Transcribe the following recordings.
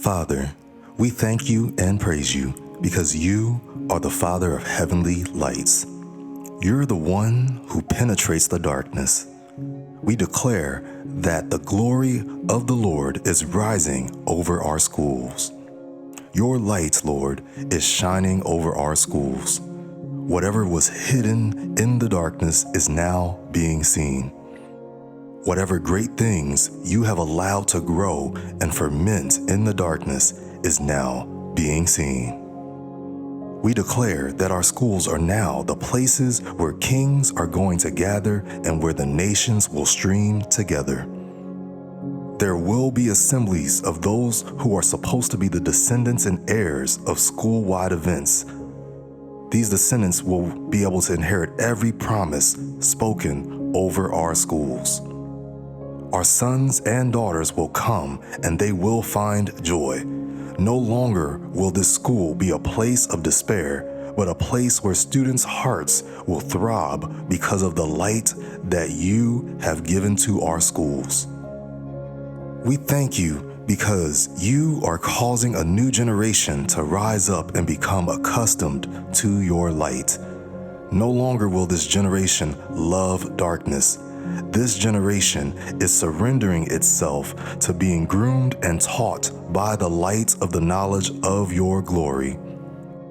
Father, we thank you and praise you because you are the Father of heavenly lights. You're the one who penetrates the darkness. We declare that the glory of the Lord is rising over our schools. Your light, Lord, is shining over our schools. Whatever was hidden in the darkness is now being seen. Whatever great things you have allowed to grow and ferment in the darkness is now being seen. We declare that our schools are now the places where kings are going to gather and where the nations will stream together. There will be assemblies of those who are supposed to be the descendants and heirs of school-wide events. These descendants will be able to inherit every promise spoken over our schools. Our sons and daughters will come and they will find joy. No longer will this school be a place of despair, but a place where students' hearts will throb because of the light that you have given to our schools. We thank you because you are causing a new generation to rise up and become accustomed to your light. No longer will this generation love darkness. This generation is surrendering itself to being groomed and taught by the light of the knowledge of your glory.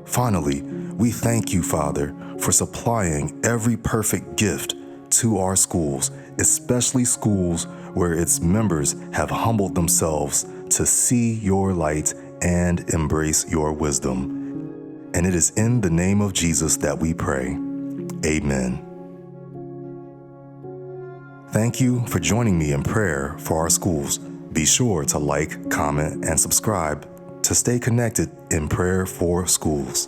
Finally, we thank you, Father, for supplying every perfect gift to our schools, especially schools where its members have humbled themselves to see your light and embrace your wisdom. And it is in the name of Jesus that we pray. Amen. Thank you for joining me in prayer for our schools. Be sure to like, comment, and subscribe to stay connected in prayer for schools.